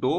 2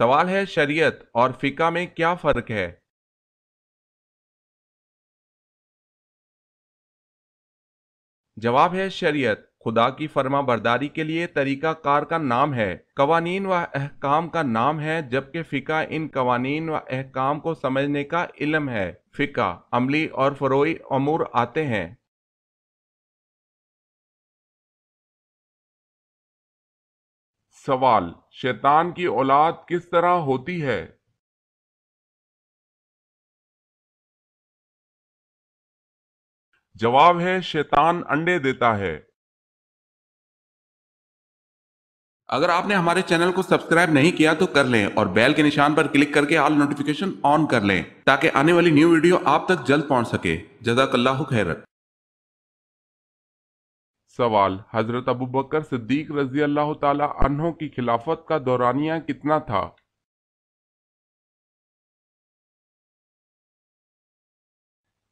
سوال ہے شریعت اور فقہ میں کیا فرق ہے؟ جواب ہے شریعت خدا کی فرما برداری کے لیے طریقہ کار کا نام ہے، قوانین و احکام کا نام ہے، جبکہ فقہ ان قوانین و احکام کو سمجھنے کا علم ہے۔ فقہ عملی اور فروعی امور آتے ہیں۔ سوال، شیطان کی اولاد کس طرح ہوتی ہے؟ جواب ہے شیطان انڈے دیتا ہے۔ اگر آپ نے ہمارے چینل کو سبسکرائب نہیں کیا تو کر لیں اور بیل کے نشان پر کلک کر کے آل نوٹیفیکیشن آن کر لیں تاکہ آنے والی نیو ویڈیو آپ تک جلد پہنچ سکے۔ جزاک اللہ خیر۔ سوال، حضرت ابوبکر صدیق رضی اللہ تعالی عنہ کی خلافت کا دورانیہ کتنا تھا؟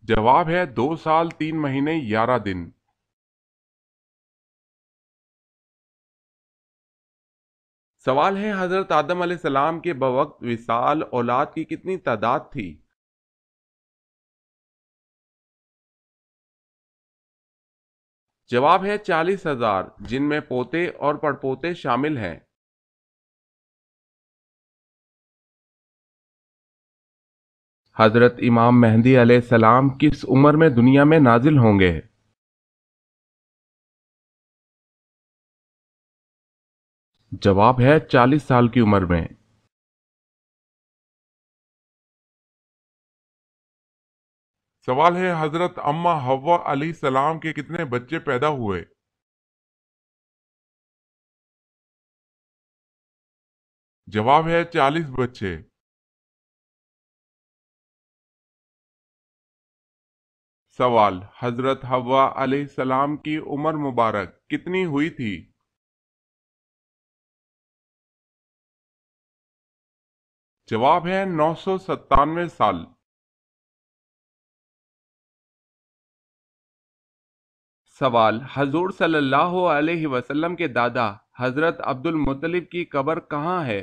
جواب ہے 2 سال 3 مہینے 11 دن۔ سوال ہے حضرت آدم علیہ السلام کے بوقت وصال اولاد کی کتنی تعداد تھی؟ جواب ہے 40,000، جن میں پوتے اور پڑپوتے شامل ہیں۔ حضرت امام مہدی علیہ السلام کس عمر میں دنیا میں نازل ہوں گے؟ جواب ہے 40 سال کی عمر میں۔ سوال ہے حضرت اماں حوا علیہ السلام کے کتنے بچے پیدا ہوئے؟ جواب ہے 40 بچے۔ سوال، حضرت حوا علیہ السلام کی عمر مبارک کتنی ہوئی تھی؟ جواب ہے 997 سال۔ سوال، حضور صلی اللہ علیہ وسلم کے دادا حضرت عبد المطلب کی قبر کہاں ہے؟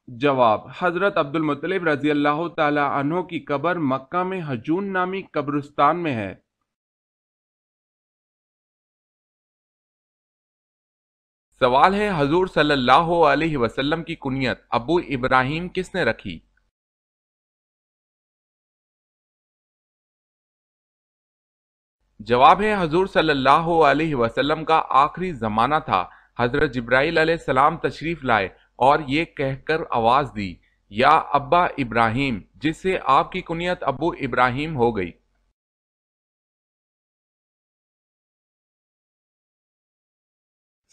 جواب، حضرت عبد المطلب رضی اللہ تعالی عنہ کی قبر مکہ میں حجون نامی قبرستان میں ہے۔ سوال ہے حضور صلی اللہ علیہ وسلم کی کنیت ابو ابراہیم کس نے رکھی؟ جواب ہے حضور صلی اللہ علیہ وسلم کا آخری زمانہ تھا، حضرت جبرائیل علیہ السلام تشریف لائے اور یہ کہہ کر آواز دی، یا ابا ابراہیم، جس سے آپ کی کنیت ابو ابراہیم ہو گئی۔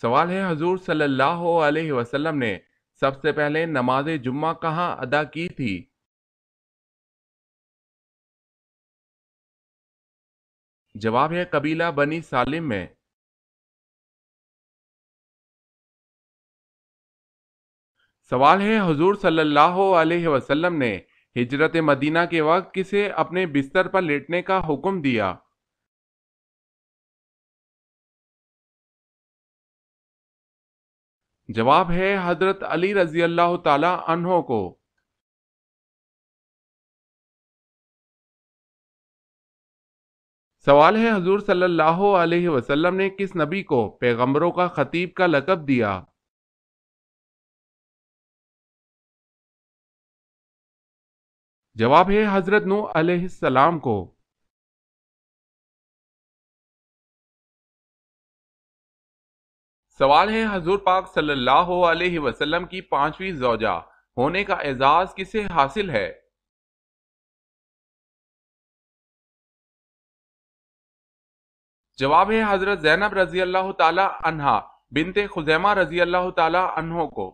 سوال ہے حضور صلی اللہ علیہ وسلم نے سب سے پہلے نماز جمعہ کہاں ادا کی تھی؟ جواب ہے قبیلہ بنی سالم میں۔ سوال ہے حضور صلی اللہ علیہ وسلم نے ہجرت مدینہ کے وقت کسے اپنے بستر پر لیٹنے کا حکم دیا؟ جواب ہے حضرت علی رضی اللہ تعالی عنہ کو۔ سوال ہے حضور صلی اللہ علیہ وسلم نے کس نبی کو پیغمبروں کا خطیب کا لقب دیا؟ جواب ہے حضرت نوح علیہ السلام کو۔ سوال ہے حضور پاک صلی اللہ علیہ وسلم کی 5ویں زوجہ ہونے کا اعزاز کسے حاصل ہے؟ جواب ہے حضرت زینب رضی اللہ تعالی عنہا بنت خزیمہ رضی اللہ تعالی عنہ کو۔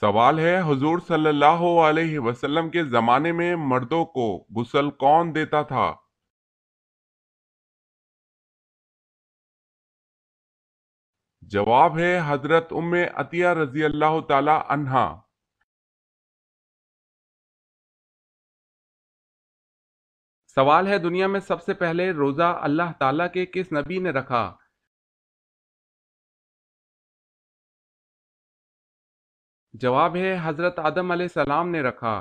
سوال ہے حضور صلی اللہ علیہ وسلم کے زمانے میں مردوں کو غسل کون دیتا تھا؟ جواب ہے حضرت ام عطیہ رضی اللہ تعالی عنہا۔ سوال ہے دنیا میں سب سے پہلے روزہ اللہ تعالیٰ کے کس نبی نے رکھا؟ جواب ہے حضرت آدم علیہ السلام نے رکھا۔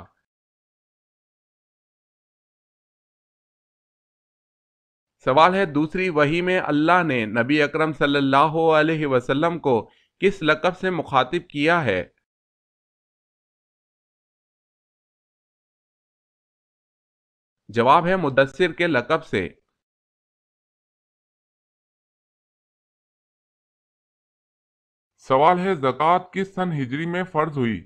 سوال ہے دوسری وحی میں اللہ نے نبی اکرم صلی اللہ علیہ وسلم کو کس لقب سے مخاطب کیا ہے؟ جواب ہے مدثر کے لقب سے۔ سوال ہے زکوٰۃ کس سن ہجری میں فرض ہوئی؟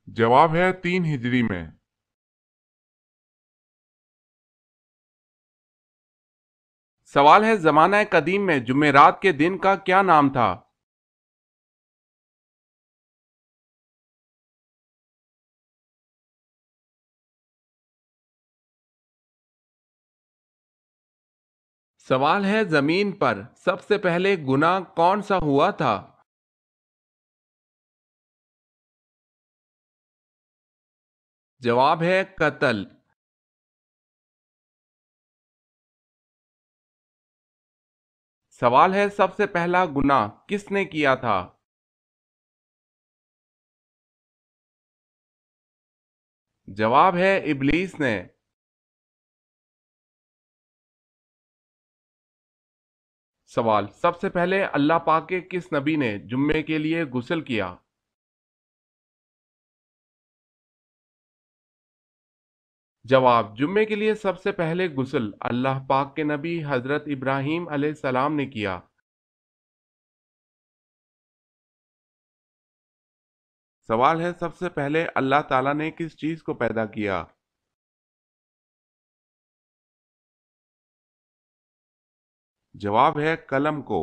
جواب ہے 3 ہجری میں۔ سوال ہے زمانہ قدیم میں جمعرات کے دن کا کیا نام تھا؟ سوال ہے زمین پر سب سے پہلے گناہ کون سا ہوا تھا؟ جواب ہے قتل۔ سوال ہے سب سے پہلا گناہ کس نے کیا تھا؟ جواب ہے ابلیس نے۔ سوال سب سے پہلے اللہ پاک کے کس نبی نے جمعے کے لیے غسل کیا؟ جواب جمعے کے لیے سب سے پہلے غسل اللہ پاک کے نبی حضرت ابراہیم علیہ السلام نے کیا۔ سوال ہے سب سے پہلے اللہ تعالیٰ نے کس چیز کو پیدا کیا؟ جواب ہے قلم کو۔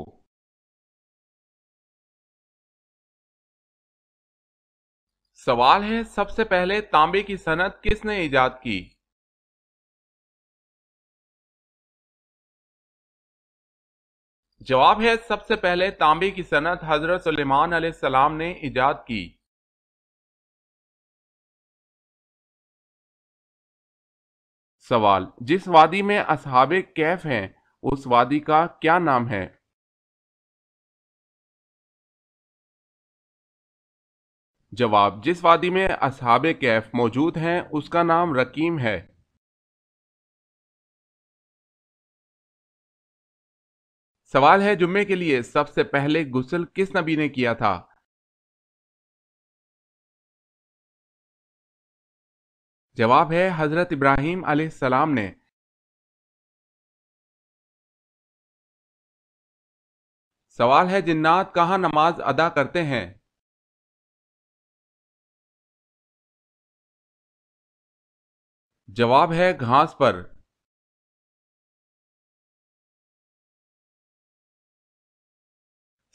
سوال ہے سب سے پہلے تانبے کی صنعت کس نے ایجاد کی؟ جواب ہے سب سے پہلے تانبے کی صنعت حضرت سلیمان علیہ السلام نے ایجاد کی۔ سوال جس وادی میں اصحاب کہف ہیں اس وادی کا کیا نام ہے؟ جواب جس وادی میں اصحاب کہف موجود ہیں اس کا نام رقیم ہے۔ سوال ہے جمعے کے لیے سب سے پہلے غسل کس نبی نے کیا تھا؟ جواب ہے حضرت ابراہیم علیہ السلام نے۔ سوال ہے جنات کہاں نماز ادا کرتے ہیں؟ جواب ہے گھاس پر۔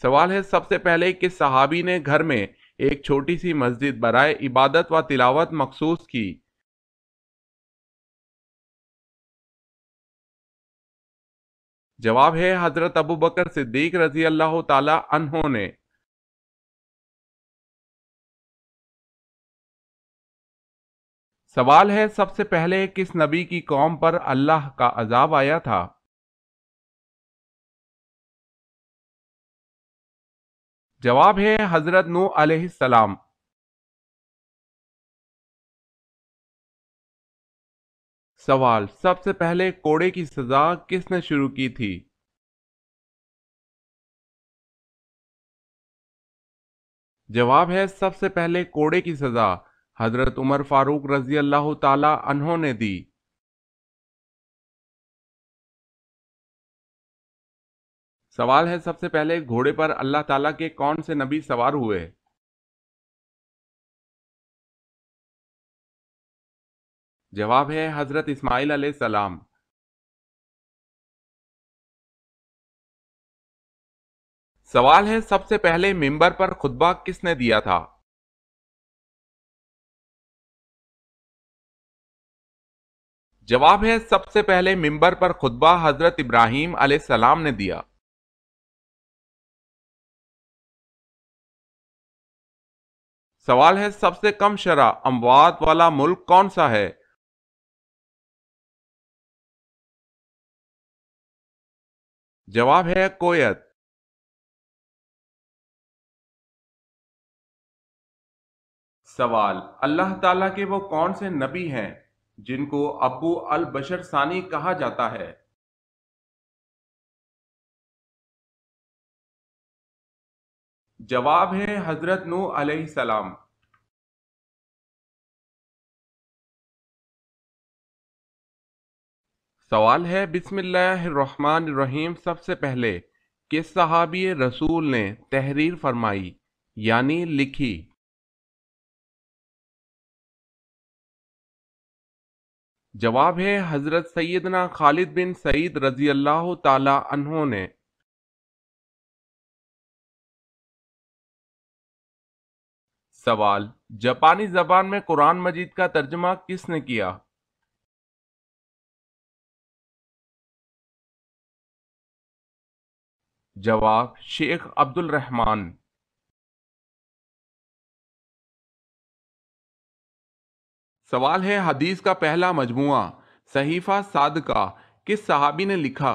سوال ہے سب سے پہلے کس صحابی نے گھر میں ایک چھوٹی سی مسجد برائے عبادت و تلاوت مخصوص کی؟ جواب ہے حضرت ابوبکر صدیق رضی اللہ تعالی عنہ نے۔ سوال ہے سب سے پہلے کس نبی کی قوم پر اللہ کا عذاب آیا تھا؟ جواب ہے حضرت نوح علیہ السلام۔ سوال سب سے پہلے کوڑے کی سزا کس نے شروع کی تھی؟ جواب ہے سب سے پہلے کوڑے کی سزا حضرت عمر فاروق رضی اللہ تعالی عنہ نے دی۔ سوال ہے سب سے پہلے گھوڑے پر اللہ تعالیٰ کے کون سے نبی سوار ہوئے؟ جواب ہے حضرت اسماعیل علیہ السلام۔ سوال ہے سب سے پہلے منبر پر خطبہ کس نے دیا تھا؟ جواب ہے سب سے پہلے منبر پر خطبہ حضرت ابراہیم علیہ السلام نے دیا۔ سوال ہے سب سے کم شرح اموات والا ملک کون سا ہے؟ جواب ہے کویت۔ سوال، اللہ تعالیٰ کے وہ کون سے نبی ہیں جن کو ابو البشر ثانی کہا جاتا ہے؟ جواب ہے حضرت نوح علیہ السلام۔ سوال ہے بسم اللہ الرحمن الرحیم سب سے پہلے کس صحابی رسول نے تحریر فرمائی یعنی لکھی؟ جواب ہے حضرت سیدنا خالد بن سعید رضی اللہ تعالی عنہ نے۔ سوال، جاپانی زبان میں قرآن مجید کا ترجمہ کس نے کیا؟ جواب شیخ عبد الرحمن۔ سوال ہے حدیث کا پہلا مجموعہ صحیفہ صادقہ کس صحابی نے لکھا؟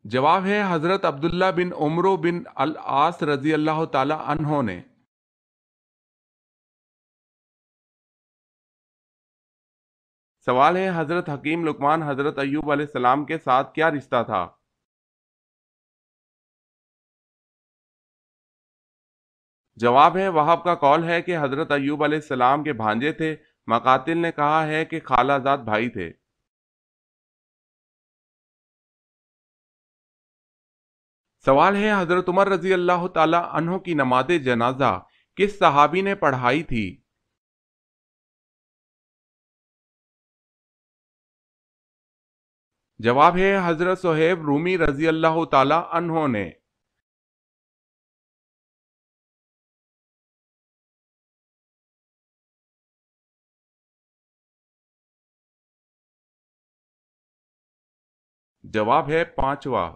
جواب ہے حضرت عبداللہ بن عمرو بن العاص رضی اللہ تعالی عنہ نے۔ سوال ہے حضرت حکیم لقمان حضرت ایوب علیہ السلام کے ساتھ کیا رشتہ تھا؟ جواب ہے وہاب کا قول ہے کہ حضرت ایوب علیہ السلام کے بھانجے تھے، مقاتل نے کہا ہے کہ خالہ زاد بھائی تھے۔ سوال ہے حضرت عمر رضی اللہ تعالی عنہ کی نماز جنازہ کس صحابی نے پڑھائی تھی؟ جواب ہے حضرت صہیب رومی رضی اللہ تعالی عنہ نے۔ جواب ہے پانچواں۔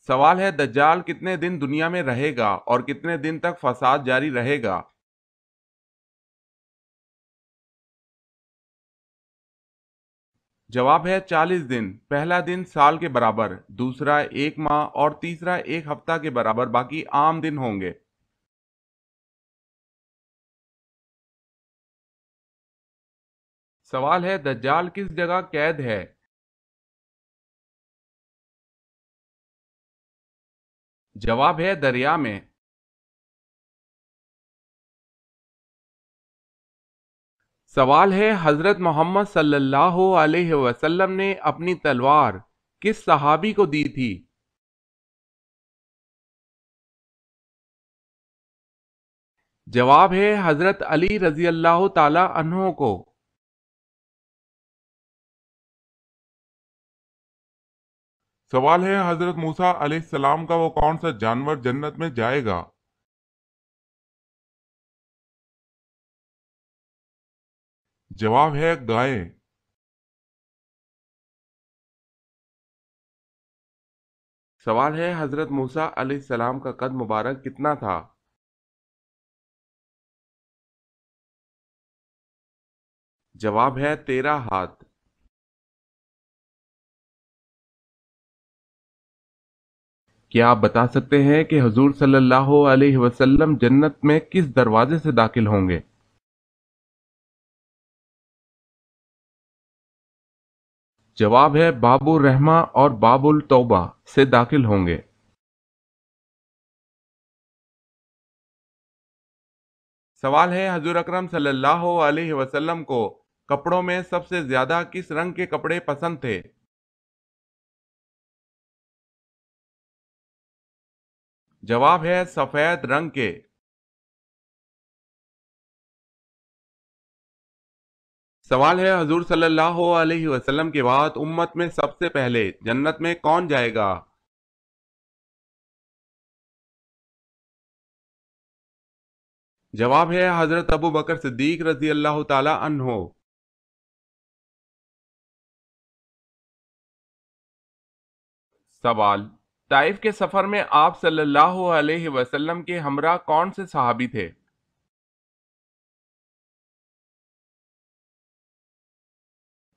سوال ہے دجال کتنے دن دنیا میں رہے گا اور کتنے دن تک فساد جاری رہے گا؟ جواب ہے 40 دن، پہلا دن سال کے برابر، دوسرا 1 ماہ اور تیسرا 1 ہفتہ کے برابر، باقی عام دن ہوں گے۔ سوال ہے دجال کس جگہ قید ہے؟ جواب ہے دریا میں۔ سوال ہے حضرت محمد صلی اللہ علیہ وسلم نے اپنی تلوار کس صحابی کو دی تھی؟ جواب ہے حضرت علی رضی اللہ تعالی عنہ کو۔ سوال ہے حضرت موسیٰ علیہ السلام کا وہ کون سا جانور جنت میں جائے گا؟ جواب ہے گائے۔ سوال ہے حضرت موسیٰ علیہ السلام کا قد مبارک کتنا تھا؟ جواب ہے 13 ہاتھ۔ کیا آپ بتا سکتے ہیں کہ حضور صلی اللہ علیہ وسلم جنت میں کس دروازے سے داخل ہوں گے؟ جواب ہے باب الرحمہ اور باب التوبہ سے داخل ہوں گے۔ سوال ہے حضور اکرم صلی اللہ علیہ وسلم کو کپڑوں میں سب سے زیادہ کس رنگ کے کپڑے پسند تھے؟ جواب ہے سفید رنگ کے۔ سوال ہے حضور صلی اللہ علیہ وسلم کے بعد امت میں سب سے پہلے جنت میں کون جائے گا؟ جواب ہے حضرت ابو بکر صدیق رضی اللہ تعالی عنہ۔ سوال، طائف کے سفر میں آپ صلی اللہ علیہ وسلم کے ہمراہ کون سے صحابی تھے؟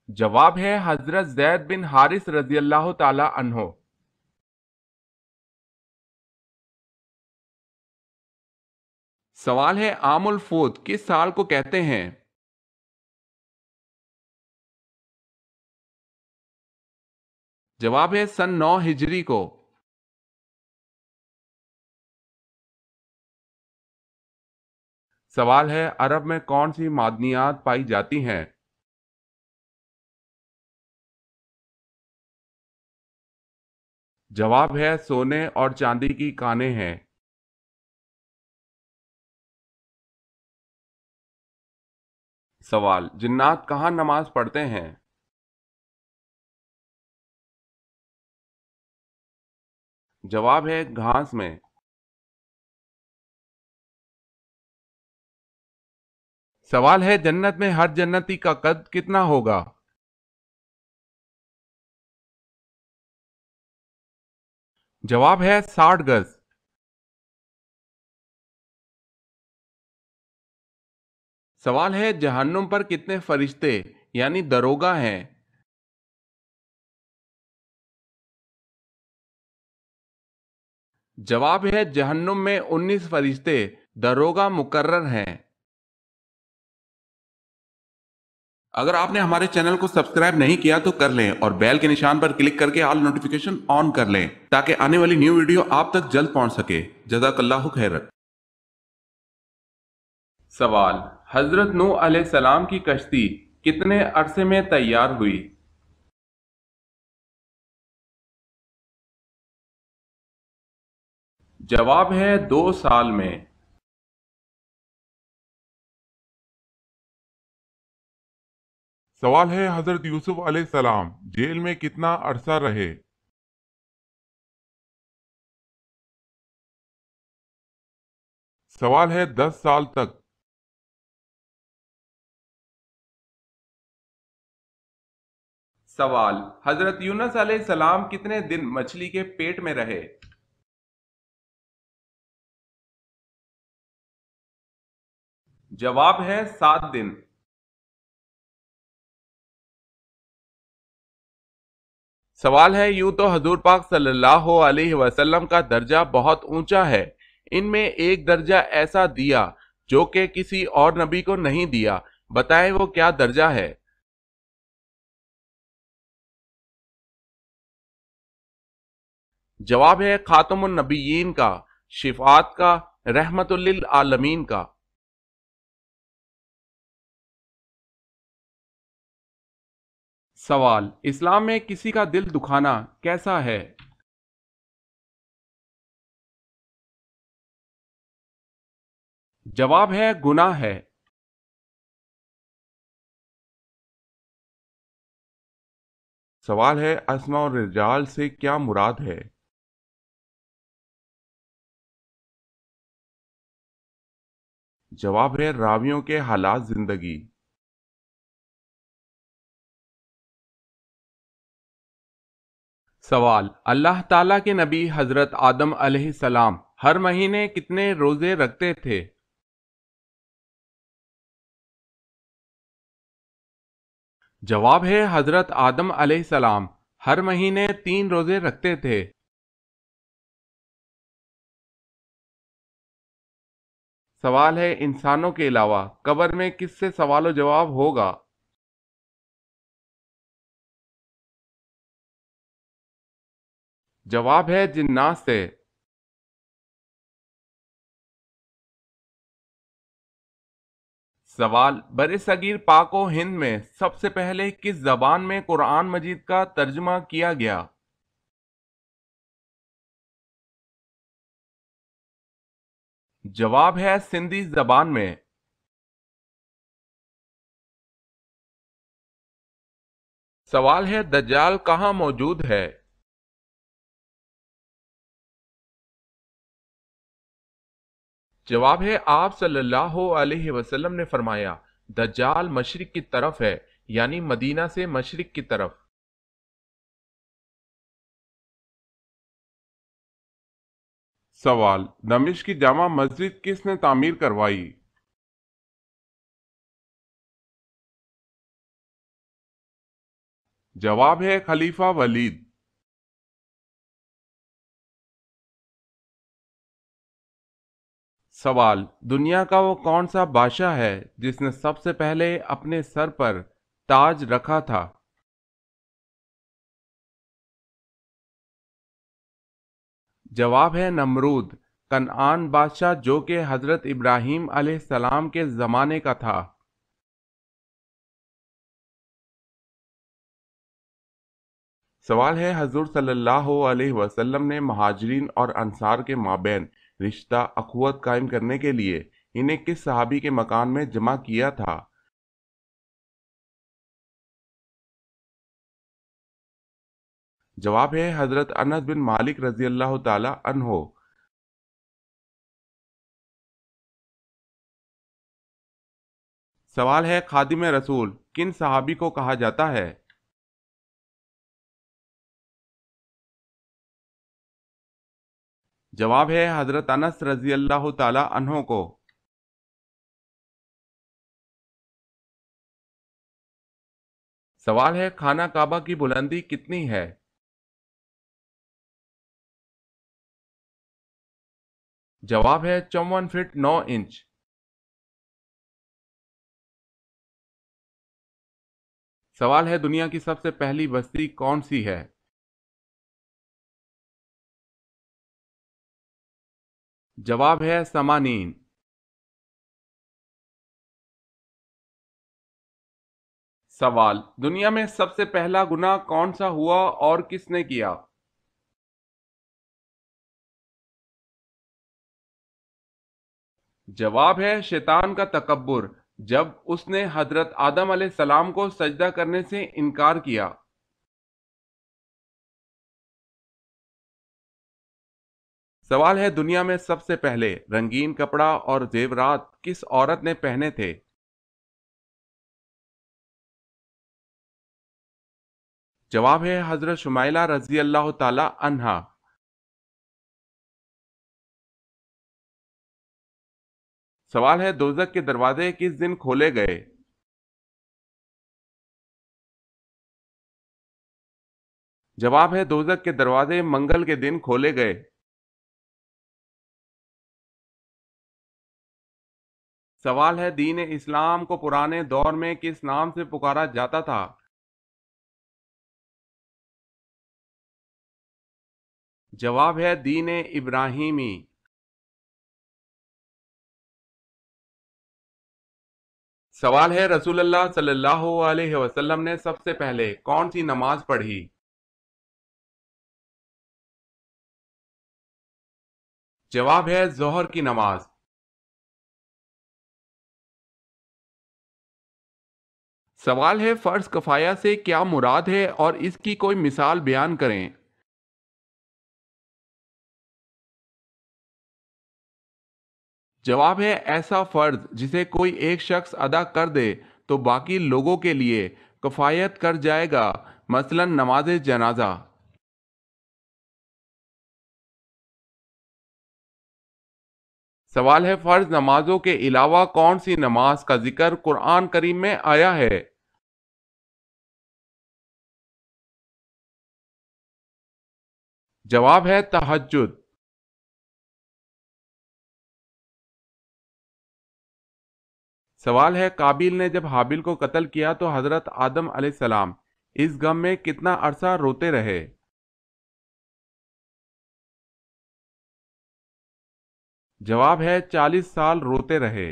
جواب ہے حضرت زید بن حارث رضی اللہ تعالی عنہ۔ سوال ہے، عام الفوت کس سال کو کہتے ہیں؟ جواب ہے سن 9 ہجری کو۔ سوال ہے، عرب میں کون سی معدنیات پائی جاتی ہیں؟ جواب ہے سونے اور چاندی کی کانیں ہیں۔ سوال، جنات کہاں نماز پڑھتے ہیں؟ جواب ہے گھاس میں۔ سوال ہے، جنت میں ہر جنتی کا قد کتنا ہوگا؟ جواب ہے 60 گز۔ سوال ہے، جہنم پر کتنے فرشتے یعنی دروگا ہیں؟ جواب ہے جہنم میں 19 فرشتے دروگا مقرر ہیں۔ اگر آپ نے ہمارے چینل کو سبسکرائب نہیں کیا تو کر لیں اور بیل کے نشان پر کلک کر کے آل نوٹیفیکیشن آن کر لیں تاکہ آنے والی نیو ویڈیو آپ تک جلد پہنچ سکے۔ جزاک اللہ خیرت۔ سوال، حضرت نوح علیہ السلام کی کشتی کتنے عرصے میں تیار ہوئی؟ جواب ہے 2 سال میں۔ سوال ہے، حضرت یوسف علیہ السلام جیل میں کتنا عرصہ رہے؟ سوال ہے 10 سال تک۔ سوال، حضرت یونس علیہ السلام کتنے دن مچھلی کے پیٹ میں رہے؟ جواب ہے 7 دن۔ سوال ہے، یوں تو حضور پاک صلی اللہ علیہ وسلم کا درجہ بہت اونچا ہے، ان میں ایک درجہ ایسا دیا جو کہ کسی اور نبی کو نہیں دیا، بتائیں وہ کیا درجہ ہے؟ جواب ہے خاتم النبیین کا، شفاعت کا، رحمت للعالمین کا۔ سوال، اسلام میں کسی کا دل دکھانا کیسا ہے؟ جواب ہے گناہ ہے۔ سوال ہے، اسماء الرجال سے کیا مراد ہے؟ جواب ہے راویوں کے حالات زندگی۔ سوال، اللہ تعالیٰ کے نبی حضرت آدم علیہ السلام ہر مہینے کتنے روزے رکھتے تھے؟ جواب ہے حضرت آدم علیہ السلام ہر مہینے 3 روزے رکھتے تھے۔ سوال ہے، انسانوں کے علاوہ قبر میں کس سے سوال و جواب ہوگا؟ جواب ہے جنات سے۔ سوال، برصغیر پاک و ہند میں سب سے پہلے کس زبان میں قرآن مجید کا ترجمہ کیا گیا؟ جواب ہے سندھی زبان میں۔ سوال ہے، دجال کہاں موجود ہے؟ جواب ہے آپ صلی اللہ علیہ وسلم نے فرمایا، دجال مشرق کی طرف ہے، یعنی مدینہ سے مشرق کی طرف۔ سوال: دمشق کی جامع مسجد کس نے تعمیر کروائی؟ جواب ہے خلیفہ ولید۔ سوال: دنیا کا وہ کون سا بادشاہ ہے جس نے سب سے پہلے اپنے سر پر تاج رکھا تھا؟ جواب ہے نمرود، کنعان بادشاہ جو کہ حضرت ابراہیم علیہ السلام کے زمانے کا تھا۔ سوال ہے حضور صلی اللہ علیہ وسلم نے مہاجرین اور انصار کے مابین رشتہ اخوت قائم کرنے کے لیے انہیں کس صحابی کے مکان میں جمع کیا تھا؟ جواب ہے حضرت انس بن مالک رضی اللہ تعالی عنہ۔ سوال ہے خادم رسول کن صحابی کو کہا جاتا ہے؟ جواب ہے حضرت انس رضی اللہ تعالی عنہ کو۔ سوال ہے خانہ کعبہ کی بلندی کتنی ہے؟ جواب ہے 54 فٹ 9 انچ۔ سوال ہے دنیا کی سب سے پہلی بستی کون سی ہے؟ جواب ہے سمانین۔ سوال: دنیا میں سب سے پہلا گناہ کون سا ہوا اور کس نے کیا؟ جواب ہے شیطان کا تکبر، جب اس نے حضرت آدم علیہ السلام کو سجدہ کرنے سے انکار کیا۔ سوال ہے دنیا میں سب سے پہلے رنگین کپڑا اور زیورات کس عورت نے پہنے تھے؟ جواب ہے حضرت شمائلہ رضی اللہ تعالی عنہا۔ سوال ہے دوزخ کے دروازے کس دن کھولے گئے؟ جواب ہے دوزخ کے دروازے منگل کے دن کھولے گئے۔ سوال ہے دین اسلام کو پرانے دور میں کس نام سے پکارا جاتا تھا؟ جواب ہے دین ابراہیمی۔ سوال ہے رسول اللہ صلی اللہ علیہ وسلم نے سب سے پہلے کون سی نماز پڑھی؟ جواب ہے ظہر کی نماز۔ سوال ہے فرض کفایہ سے کیا مراد ہے اور اس کی کوئی مثال بیان کریں۔ جواب ہے ایسا فرض جسے کوئی ایک شخص ادا کر دے تو باقی لوگوں کے لیے کفایت کر جائے گا، مثلا نماز جنازہ۔ سوال ہے فرض نمازوں کے علاوہ کون سی نماز کا ذکر قرآن کریم میں آیا ہے؟ جواب ہے تہجد۔ سوال ہے قابیل نے جب حابیل کو قتل کیا تو حضرت آدم علیہ السلام اس غم میں کتنا عرصہ روتے رہے؟ جواب ہے 40 سال روتے رہے۔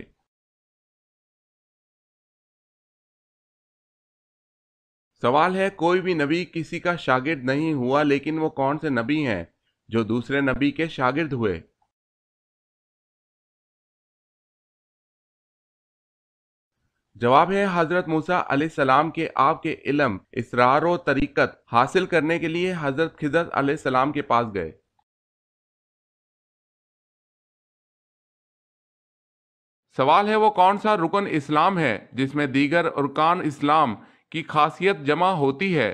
سوال ہے کوئی بھی نبی کسی کا شاگرد نہیں ہوا لیکن وہ کون سے نبی ہیں جو دوسرے نبی کے شاگرد ہوئے؟ جواب ہے حضرت موسیٰ علیہ السلام کے آپ کے علم، اسرار و طریقت حاصل کرنے کے لیے حضرت خضر علیہ السلام کے پاس گئے۔ سوال ہے وہ کون سا رکن اسلام ہے جس میں دیگر ارکان اسلام کی خاصیت جمع ہوتی ہے؟